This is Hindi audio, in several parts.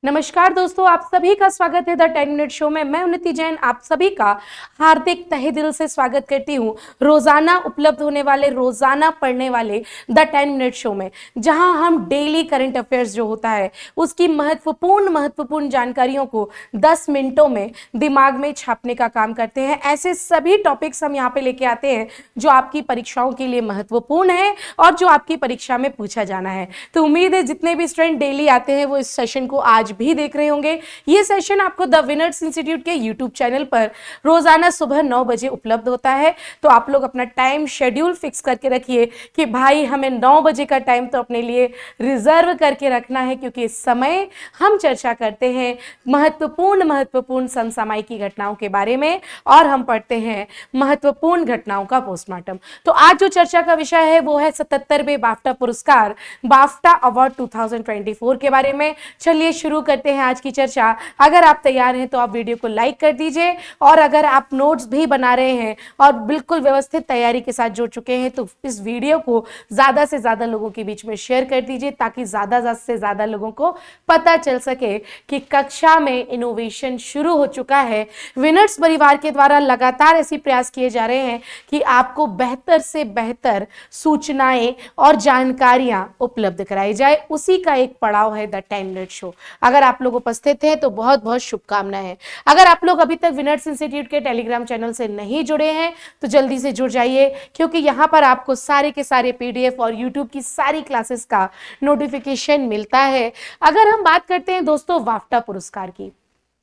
नमस्कार दोस्तों, आप सभी का स्वागत है द 10 मिनट शो में। मैं उन्नति जैन आप सभी का हार्दिक तहे दिल से स्वागत करती हूँ रोजाना उपलब्ध होने वाले, रोजाना पढ़ने वाले द 10 मिनट शो में, जहां हम डेली करंट अफेयर्स जो होता है उसकी महत्वपूर्ण जानकारियों को 10 मिनटों में दिमाग में छापने का काम करते हैं। ऐसे सभी टॉपिक्स हम यहाँ पे लेके आते हैं जो आपकी परीक्षाओं के लिए महत्वपूर्ण है और जो आपकी परीक्षा में पूछा जाना है। तो उम्मीद है जितने भी स्टूडेंट डेली आते हैं वो इस सेशन को आज भी देख रहे होंगे। ये सेशन आपको द विनर्स इंस्टीट्यूट के यूट्यूब चैनल पर रोजाना सुबह 9 बजे उपलब्ध होता है। तो आप लोग अपना टाइम शेड्यूल फिक्स करके रखिए कि भाई हमें 9 बजे का टाइम तो अपने लिए रिजर्व करके रखना है, क्योंकि इस समय हम चर्चा करते हैं महत्वपूर्ण समसामयिक घटनाओं के बारे में और हम पढ़ते हैं महत्वपूर्ण घटनाओं का पोस्टमार्टम। तो आज जो चर्चा का विषय है वो है 77वें बाफ्टा पुरस्कार, बाफ्टा अवार्ड 2024 के बारे में। चलिए शुरू करते हैं आज की चर्चा। अगर आप तैयार हैं तो आप वीडियो को लाइक कर दीजिए, और अगर आप नोट्स भी बना रहे हैं और बिल्कुल व्यवस्थित तैयारी के साथ जुड़ चुके हैं तो इस वीडियो को ज्यादा से ज्यादा लोगों के बीच में शेयर कर दीजिए, ताकि ज्यादा से ज्यादा लोगों को पता चल सके कि कक्षा में इनोवेशन शुरू हो चुका है। विनर्स परिवार के द्वारा लगातार ऐसे प्रयास किए जा रहे हैं कि आपको बेहतर से बेहतर सूचनाएं और जानकारियां उपलब्ध कराई जाए। उसी का एक पड़ाव है द 10 मिनट शो। अगर आप लोग उपस्थित हैं तो बहुत बहुत शुभकामनाएं। अगर आप लोग अभी तक विनर्स इंस्टीट्यूट के टेलीग्राम चैनल से नहीं जुड़े हैं तो जल्दी से जुड़ जाइए, क्योंकि यहां पर आपको सारे के सारे पीडीएफ और यूट्यूब की सारी क्लासेस का नोटिफिकेशन मिलता है। अगर हम बात करते हैं दोस्तों बाफ्टा पुरस्कार की,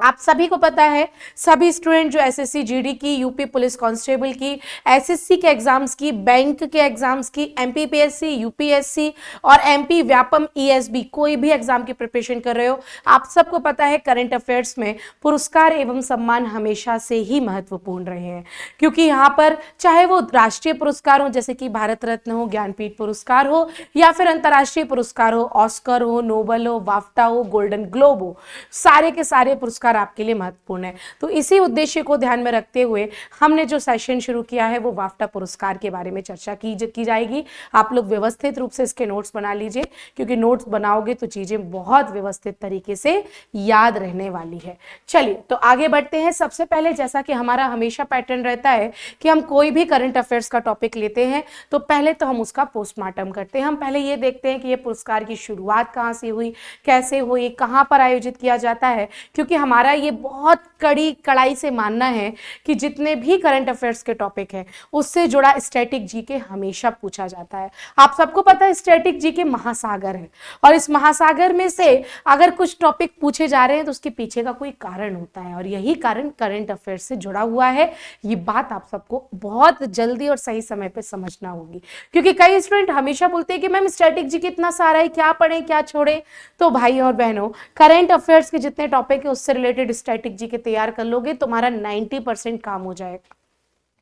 आप सभी को पता है सभी स्टूडेंट जो एसएससी जीडी की, यूपी पुलिस कांस्टेबल की, एसएससी के एग्जाम्स की, बैंक के एग्जाम्स की, एमपीपीएससी, यूपीएससी और एमपी व्यापम ईएसबी, कोई भी एग्जाम की प्रिपरेशन कर रहे हो, आप सबको पता है करंट अफेयर्स में पुरस्कार एवं सम्मान हमेशा से ही महत्वपूर्ण रहे हैं। क्योंकि यहाँ पर चाहे वो राष्ट्रीय पुरस्कार हो जैसे कि भारत रत्न हो, ज्ञानपीठ पुरस्कार हो, या फिर अंतर्राष्ट्रीय पुरस्कार हो, ऑस्कर हो, नोबल हो, बाफ्टा हो, गोल्डन ग्लोब हो, सारे के सारे पुरस्कार आपके लिए महत्वपूर्ण है। तो इसी उद्देश्य को ध्यान में रखते हुए हमने जो सेशन शुरू किया है वो बाफ्टा पुरस्कार के बारे में चर्चा की जाएगी। आप लोग व्यवस्थित रूप से इसके नोट्स बना लीजिए, क्योंकि नोट्स बनाओगे तो चीजें बहुत व्यवस्थित तरीके से याद रहने वाली है। चलिए तो आगे बढ़ते हैं। सबसे पहले जैसा कि हमारा हमेशा पैटर्न रहता है कि हम कोई भी करंट अफेयर्स का टॉपिक लेते हैं तो पहले तो हम उसका पोस्टमार्टम करते हैं। हम पहले ये देखते हैं कि ये पुरस्कार की शुरुआत कहाँ से हुई, कैसे हुई, कहाँ पर आयोजित किया जाता है। क्योंकि हमारा ये बहुत कड़ाई से मानना है कि जितने भी करंट अफेयर्स के टॉपिक हैं उससे जुड़ा स्टैटिक जीके हमेशा पूछा जाता है। आप सबको पता है स्टैटिक जीके महासागर है, और इस महासागर में से अगर कुछ टॉपिक पूछे जा रहे हैं तो उसके पीछे का कोई कारण होता है, और यही कारण करंट अफेयर्स से जुड़ा हुआ है। ये बात आप सबको बहुत जल्दी और सही समय पर समझना होगी, क्योंकि कई स्टूडेंट हमेशा बोलते हैं कि मैम स्टैटिक जीके इतना सारा है, क्या पढ़ें क्या छोड़ें। तो भाई और बहनों, करंट अफेयर्स के जितने टॉपिक है उससे रिलेटेड स्टैटिक जीके तैयार कर लोगे, तुम्हारा 90% काम हो जाएगा।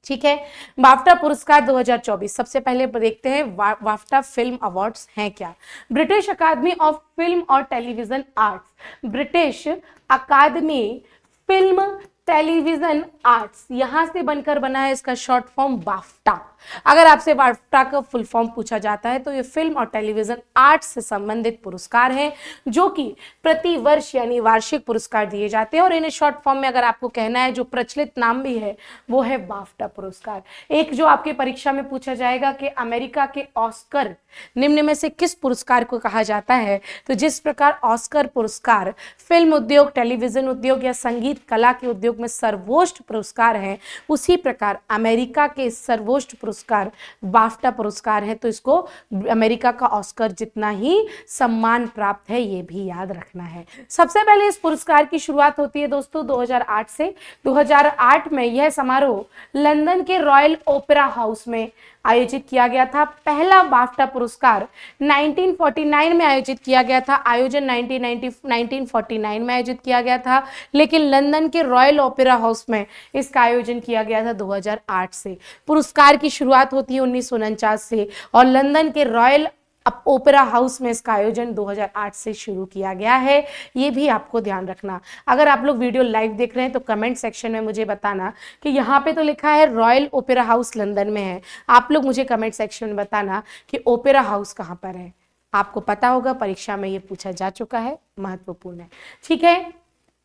ठीक है। बाफ्टा पुरस्कार 2024 सबसे पहले देखते हैं बाफ्टा फिल्म अवार्ड्स हैं क्या। ब्रिटिश अकादमी ऑफ फिल्म और टेलीविजन आर्ट्स, ब्रिटिश अकादमी फिल्म टेलीविजन आर्ट्स, यहां से बनकर बना है इसका शॉर्ट फॉर्म बाफ्टा। अगर आपसे बाफ्टा का फुल फॉर्म पूछा जाता है तो ये फिल्म और टेलीविजन आर्ट्स से संबंधित पुरस्कार हैं, जो कि प्रति वर्ष यानी वार्षिक पुरस्कार दिए जाते हैं। और इन्हें शॉर्ट फॉर्म में अगर आपको कहना है, जो प्रचलित नाम भी है वो है बाफ्टा पुरस्कार। एक जो आपके परीक्षा में पूछा जाएगा कि अमेरिका के ऑस्कर निम्न में से किस पुरस्कार को कहा जाता है, तो जिस प्रकार ऑस्कर पुरस्कार फिल्म उद्योग, टेलीविजन उद्योग या संगीत कला के उद्योग में सर्वोच्च पुरस्कार है, उसी प्रकार अमेरिका के सर्वोच्च पुरस्कार बाफ्टा पुरस्कार है। तो इसको अमेरिका का ऑस्कर जितना ही सम्मान प्राप्त है, ये भी याद रखना है। सबसे पहले इस पुरस्कार की शुरुआत होती है दोस्तों 2008 से। 2008 में यह समारोह लंदन के रॉयल ओपेरा हाउस में आयोजित किया गया था। पहला बाफ्टा पुरस्कार 1949 में आयोजित किया गया था, आयोजन 1949 में आयोजित किया गया था, लेकिन लंदन के रॉयल ओपेरा हाउस में इसका आयोजन किया गया था 2008 से। पुरस्कार की शुरुआत होती है 1949 से, और लंदन के रॉयल ओपेरा हाउस में इसका आयोजन 2008 से शुरू किया गया है। ये भी आपको ध्यान रखना। अगर आप लोग वीडियो लाइव देख रहे हैं तो कमेंट सेक्शन में मुझे बताना कि यहाँ पे तो लिखा है रॉयल ओपेरा हाउस लंदन में है, आप लोग मुझे कमेंट सेक्शन में बताना कि ओपेरा हाउस कहाँ पर है। आपको पता होगा, परीक्षा में ये पूछा जा चुका है, महत्वपूर्ण है। ठीक है,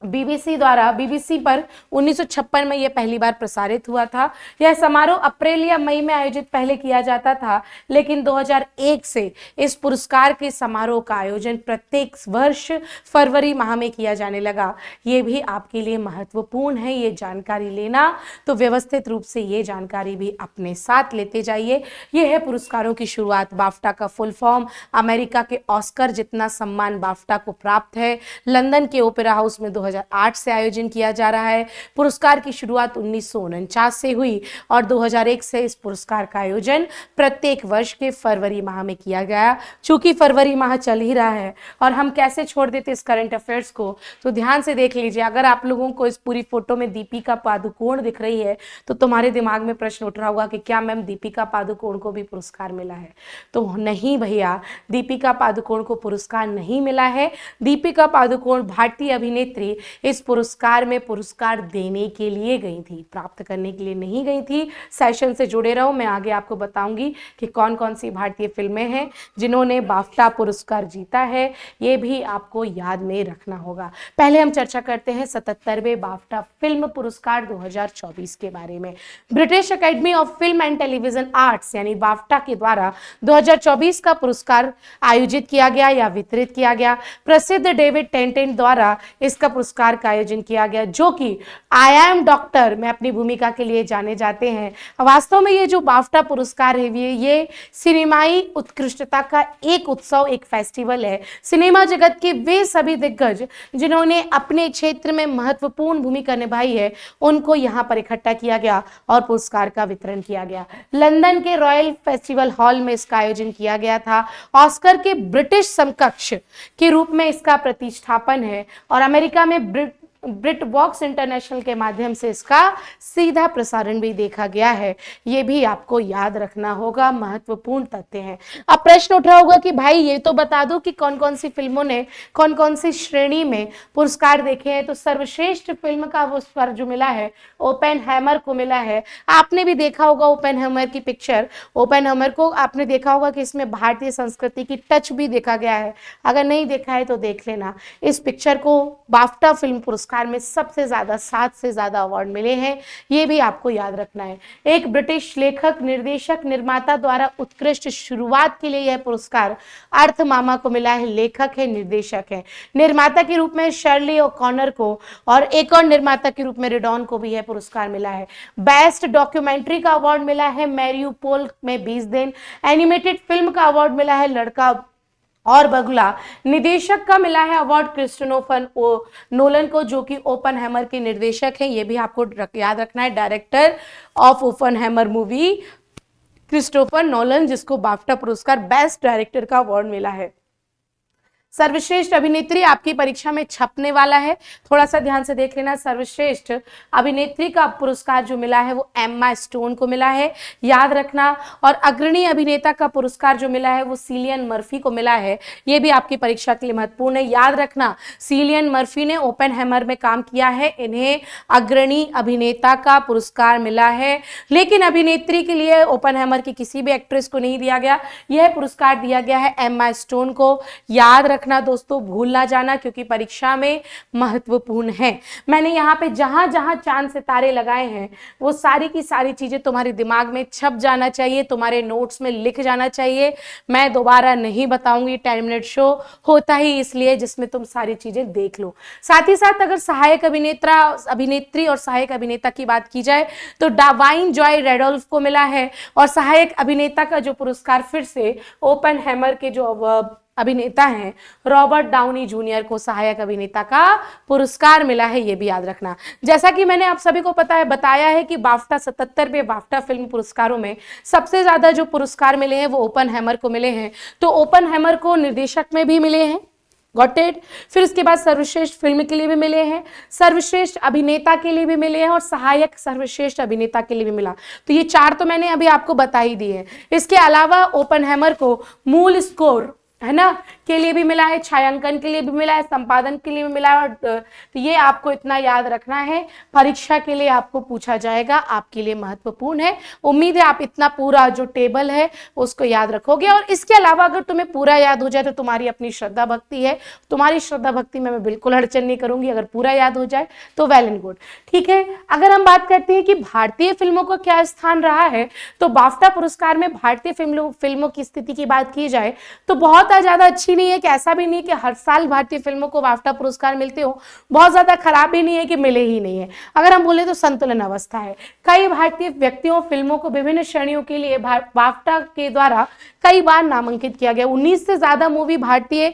बीबीसी द्वारा, बीबीसी पर 1956 में यह पहली बार प्रसारित हुआ था। यह समारोह अप्रैल या मई में आयोजित पहले किया जाता था, लेकिन 2001 से इस पुरस्कार के समारोह का आयोजन प्रत्येक वर्ष फरवरी माह में किया जाने लगा। ये भी आपके लिए महत्वपूर्ण है ये जानकारी लेना, तो व्यवस्थित रूप से ये जानकारी भी अपने साथ लेते जाइए। ये है पुरस्कारों की शुरुआत। बाफ्टा का फुल फॉर्म, अमेरिका के ऑस्कर जितना सम्मान बाफ्टा को प्राप्त है, लंदन के ओपेरा हाउस में 2008 से आयोजन किया जा रहा है। पुरस्कार की शुरुआत 1949 से हुई और 2001 से इस पुरस्कार का आयोजन प्रत्येक वर्ष के फरवरी माह में किया गया। चूंकि फरवरी माह चल ही रहा है और हम कैसे छोड़ देते इस करंट अफेयर्स को, तो ध्यान से देख लीजिए। अगर आप लोगों को इस पूरी फोटो में दीपिका पादुकोण दिख रही है तो तुम्हारे दिमाग में प्रश्न उठ रहा होगा कि क्या मैम दीपिका पादुकोण को भी पुरस्कार मिला है? तो नहीं भैया, दीपिका पादुकोण को पुरस्कार नहीं मिला है। दीपिका पादुकोण भारतीय अभिनेत्री इस पुरस्कार में पुरस्कार देने के लिए गई थी, प्राप्त करने के लिए नहीं गई थी। सेशन से जुड़े रहो, मैं आगे आपको बताऊंगी कि कौन कौन सी भारतीय फिल्में हैं जिन्होंने बाफ्टा पुरस्कार जीता है। ये भी आपको याद में रखना होगा। पहले हम चर्चा करते हैं 77वें बाफ्टा फिल्म पुरस्कार 2024 के बारे में। British academy of film and television arts यानी बाफ्टा के द्वारा 2024 का पुरस्कार आयोजित किया गया या वितरित किया गया। प्रसिद्ध डेविड टेंटेंट द्वारा इसका पुरस्कार का आयोजन किया गया, जो कि आई एम डॉक्टर में अपनी भूमिका के लिए जाने जाते हैं। वास्तव में ये जो बाफ्टा पुरस्कार है ये सिनेमाई उत्कृष्टता का एक उत्सव, एक फेस्टिवल है। सिनेमा जगत के वे सभी दिग्गज जिन्होंने अपने क्षेत्र में महत्वपूर्ण भूमिका निभाई है, उनको यहाँ पर इकट्ठा किया गया और पुरस्कार का वितरण किया गया। लंदन के रॉयल फेस्टिवल हॉल में इसका आयोजन किया गया था। ऑस्कर के ब्रिटिश समकक्ष के रूप में इसका प्रतिष्ठापन है और अमेरिका में ब्रिट बॉक्स इंटरनेशनल के माध्यम से इसका सीधा प्रसारण भी देखा गया है। ये भी आपको याद रखना होगा, महत्वपूर्ण तथ्य हैं। अब प्रश्न उठ रहा होगा कि भाई ये तो बता दो कि कौन कौन सी फिल्मों ने कौन कौन सी श्रेणी में पुरस्कार देखे हैं। तो सर्वश्रेष्ठ फिल्म का वो पुरस्कार जो मिला है ओपेनहाइमर को मिला है। आपने भी देखा होगा ओपेनहाइमर की पिक्चर। ओपेनहाइमर को आपने देखा होगा कि इसमें भारतीय संस्कृति की टच भी देखा गया है। अगर नहीं देखा है तो देख लेना। इस पिक्चर को बाफ्टा फिल्म पुरस्कार में सबसे ज्यादा 7 से ज्यादा अवार्ड मिले हैं, ये भी आपको याद रखना है। एक ब्रिटिश लेखक, निर्देशक, निर्माता द्वारा उत्कृष्ट शुरुआत के लिए यह पुरस्कार अर्थ मामा को मिला है। लेखक है, निर्देशक है। निर्माता के रूप में शर्ली ओकॉनर को और एक और निर्माता के रूप में रिडॉन को भी यह पुरस्कार मिला है। बेस्ट डॉक्यूमेंट्री का अवार्ड मिला है मैरियोपोल में 20 दिन। एनिमेटेड फिल्म का अवार्ड मिला है लड़का और बगुला। निदेशक का मिला है अवार्ड क्रिस्टोफर नोलन को, जो कि ओपेनहाइमर के निर्देशक हैं। ये भी आपको याद रखना है। Director of Oppenheimer movie Christopher Nolan, जिसको बाफ्टा पुरस्कार बेस्ट डायरेक्टर का अवार्ड मिला है। सर्वश्रेष्ठ अभिनेत्री आपकी परीक्षा में छपने वाला है, थोड़ा सा ध्यान से देख लेना। सर्वश्रेष्ठ अभिनेत्री का पुरस्कार जो मिला है वो एम्मा स्टोन को मिला है, याद रखना। और अग्रणी अभिनेता का पुरस्कार जो मिला है वो सिलियन मर्फी को मिला है। ये भी आपकी परीक्षा के लिए महत्वपूर्ण है, याद रखना। सिलियन मर्फी ने ओपेनहाइमर में काम किया है, इन्हें अग्रणी अभिनेता का पुरस्कार मिला है। लेकिन अभिनेत्री के लिए ओपेनहाइमर की किसी भी एक्ट्रेस को नहीं दिया गया, यह पुरस्कार दिया गया है एम्मा स्टोन को। याद रखना दोस्तों, भूल ना जाना, क्योंकि परीक्षा में महत्वपूर्ण है। मैंने यहाँ पे जहां जहां चांद सितारे लगाए हैं वो सारी की सारी चीजें तुम्हारे दिमाग में छप जाना चाहिए, तुम्हारे नोट्स में लिख जाना चाहिए। मैं दोबारा नहीं बताऊंगी, 10 मिनट शो होता ही इसलिए जिसमें तुम सारी चीजें देख लो। साथ ही साथ अगर सहायक अभिनेत्री और सहायक अभिनेता की बात की जाए तो डावाइन जॉय रेडोल्फ को मिला है। और सहायक अभिनेता का जो पुरस्कार फिर से ओपेनहाइमर के जो अभिनेता हैं रॉबर्ट डाउनी जूनियर को सहायक अभिनेता का पुरस्कार मिला है, ये भी याद रखना। जैसा कि मैंने आप सभी को बताया है कि बाफ्टा 77वें बाफ्टा फिल्म पुरस्कारों में सबसे ज्यादा जो पुरस्कार मिले हैं वो ओपेनहाइमर को मिले हैं। तो ओपेनहाइमर को निर्देशक में भी मिले हैं, गॉट इट। फिर उसके बाद सर्वश्रेष्ठ फिल्म के लिए भी मिले हैं, सर्वश्रेष्ठ अभिनेता के लिए भी मिले हैं और सहायक सर्वश्रेष्ठ अभिनेता के लिए भी मिला। तो ये 4 तो मैंने अभी आपको बता ही दिए हैं। इसके अलावा ओपेनहाइमर को मूल स्कोर है ना, के लिए भी मिला है, छायांकन के लिए भी मिला है, संपादन के लिए भी मिला है। और तो ये आपको इतना याद रखना है, परीक्षा के लिए आपको पूछा जाएगा, आपके लिए महत्वपूर्ण है। उम्मीद है आप इतना पूरा जो टेबल है उसको याद रखोगे। और इसके अलावा अगर तुम्हें पूरा याद हो जाए तो तुम्हारी अपनी श्रद्धा भक्ति है, तुम्हारी श्रद्धा भक्ति में मैं बिल्कुल अड़चन नहीं करूंगी, अगर पूरा याद हो जाए तो वेल एंड गुड। ठीक है, अगर हम बात करते हैं कि भारतीय फिल्मों का क्या स्थान रहा है, तो बाफ्टा पुरस्कार में भारतीय फिल्मों की स्थिति की बात की जाए तो बहुत ज्यादा अच्छी नहीं है, कि ऐसा भी नहीं है कि हर साल भारतीय फिल्मों को बाफ्टा पुरस्कार मिलते हो, बहुत ज्यादा खराब भी नहीं है कि मिले ही नहीं है। अगर हम बोले तो संतुलन अवस्था है। कई भारतीय व्यक्तियों फिल्मों को विभिन्न श्रेणियों के लिए बाफ्टा के द्वारा कई बार नामांकित किया गया। 19 से ज्यादा मूवी भारतीय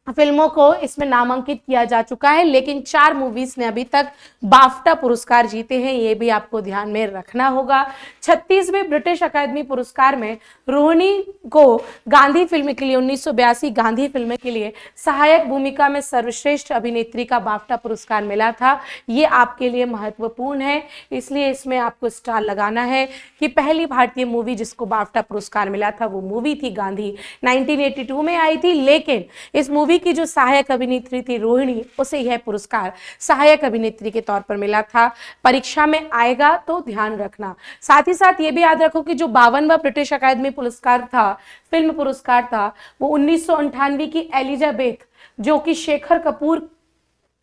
फिल्मों को इसमें नामांकित किया जा चुका है, लेकिन 4 मूवीज ने अभी तक बाफ्टा पुरस्कार जीते हैं, ये भी आपको ध्यान में रखना होगा। 36वें ब्रिटिश अकादमी पुरस्कार में रोहिणी को गांधी फिल्म के लिए 1982 गांधी फिल्म के लिए सहायक भूमिका में सर्वश्रेष्ठ अभिनेत्री का बाफ्टा पुरस्कार मिला था। ये आपके लिए महत्वपूर्ण है, इसलिए इसमें आपको स्टार लगाना है कि पहली भारतीय मूवी जिसको बाफ्टा पुरस्कार मिला था वो मूवी थी गांधी, 1982 में आई थी। लेकिन इस मूवी की जो सहायक अभिनेत्री थी रोहिणी, उसे यह पुरस्कार सहायक अभिनेत्री के तौर पर मिला था। परीक्षा में आएगा तो ध्यान रखना। साथ ही साथ ये भी याद रखो कि जो 52वां ब्रिटिश अकादमी पुरस्कार था, फिल्म पुरस्कार था, वो 1998 की एलिजाबेथ, जो कि शेखर कपूर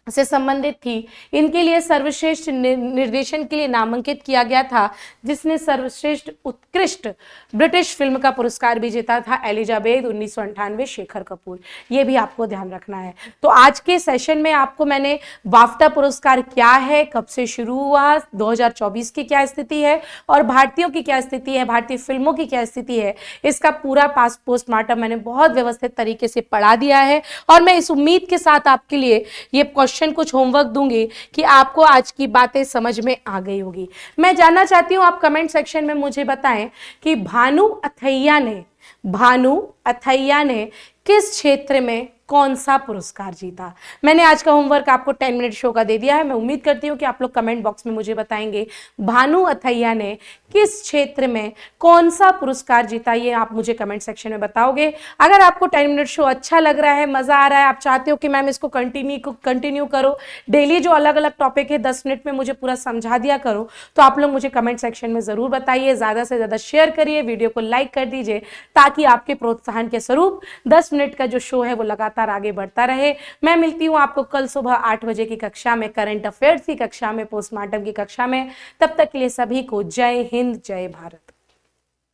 से संबंधित थी, इनके लिए सर्वश्रेष्ठ निर्देशन के लिए नामांकित किया गया था, जिसने सर्वश्रेष्ठ उत्कृष्ट ब्रिटिश फिल्म का पुरस्कार भी जीता था, एलिजाबेथ 1998 शेखर कपूर। ये भी आपको ध्यान रखना है। तो आज के सेशन में आपको मैंने बाफ्टा पुरस्कार क्या है, कब से शुरू हुआ, 2024 की क्या स्थिति है और भारतीयों की क्या स्थिति है, भारतीय फिल्मों की क्या स्थिति है, इसका पूरा पास पोस्टमार्टम मैंने बहुत व्यवस्थित तरीके से पढ़ा दिया है। और मैं इस उम्मीद के साथ आपके लिए ये क्वेश्चन कुछ होमवर्क दूंगी कि आपको आज की बातें समझ में आ गई होगी। मैं जानना चाहती हूं, आप कमेंट सेक्शन में मुझे बताएं कि भानु अथैया ने किस क्षेत्र में कौन सा पुरस्कार जीता। मैंने आज का होमवर्क आपको 10 मिनट शो का दे दिया है। मैं उम्मीद करती हूँ कि आप लोग कमेंट बॉक्स में मुझे बताएंगे भानु अथैया ने किस क्षेत्र में कौन सा पुरस्कार जीता, ये आप मुझे कमेंट सेक्शन में बताओगे। अगर आपको 10 मिनट शो अच्छा लग रहा है, मजा आ रहा है, आप चाहते हो कि मैम इसको कंटिन्यू करो, डेली जो अलग अलग टॉपिक है 10 मिनट में मुझे पूरा समझा दिया करो, तो आप लोग मुझे कमेंट सेक्शन में जरूर बताइए। ज्यादा से ज्यादा शेयर करिए, वीडियो को लाइक कर दीजिए, ताकि आपके प्रोत्साहन के स्वरूप 10 मिनट का जो शो है वो लगातार आगे बढ़ता रहे। मैं मिलती हूं आपको कल सुबह 8 बजे की कक्षा में, करंट अफेयर्स की कक्षा में, पोस्टमार्टम की कक्षा में। तब तक के लिए सभी को जय हिंद, जय भारत।